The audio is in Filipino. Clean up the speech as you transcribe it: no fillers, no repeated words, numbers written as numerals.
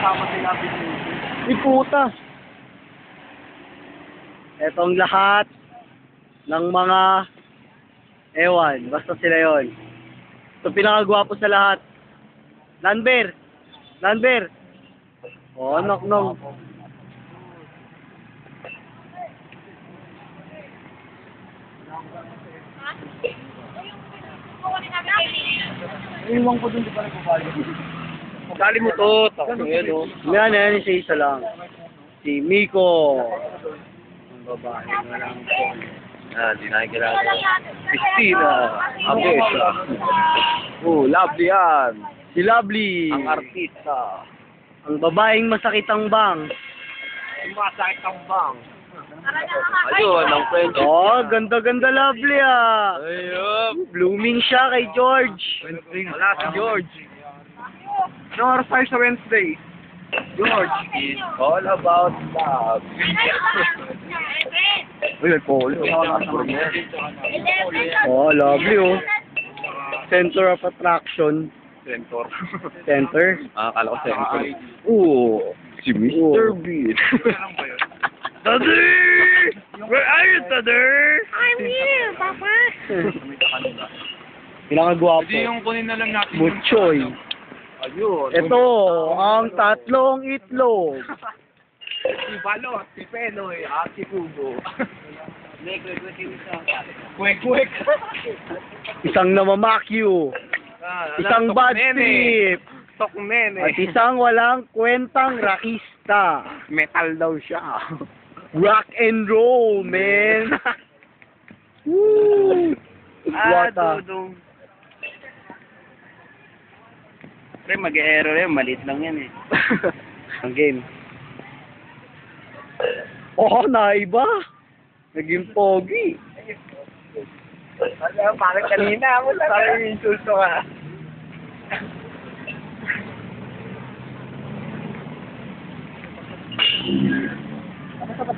kasama sila. Iputa. Etong lahat ng mga ewan, basta sila yon. Ito pinakagwapo sa lahat. Lanber! Lanber! Oh, nok-nok. Iwan ko dun, di pa nagpapali. Dali mo to. Tapos yun, oh. Yan, isa lang. Si Miko. Ang babae na lang po. Di nakikilala. Christina Abesa. Oh, lovely yan. Si Lovely. Ang artista. Ang babaeng masakit ang bang. Ang masakit ang bang. Ayun, ang French. Oh, ganda-ganda Lovely ah. Ayun. Blooming siya kay George. Wala si George. Anong oras tayo sa Wednesday? George is all about love. Uy, may polo. Oh, Lovely oh. Center of attraction. Center. Center. Akala ko center. Oo. Si Mr. Bean. Daddy! Where are you, Daddy? I'm here, Papa. Pinakagwapo. Hindi yung kunin na lang natin. Butchoy. Ayun. Ito, ang tatlong itlog. Si Balot, si Penoy, at si Kubo. Kwek-kwek. Isang namamakyu. Isang bad trip. Tok nene. At isang walang kwentang raista. Metal daw siya. Rock and roll, man. Woo! Wata. Dudong. Pre, mag-aero yan. Maliit lang yan eh. Ang game. Oh, naiba. Naging pogi. Parang kanina mo lang. Parang insulto ka. Ano sa ba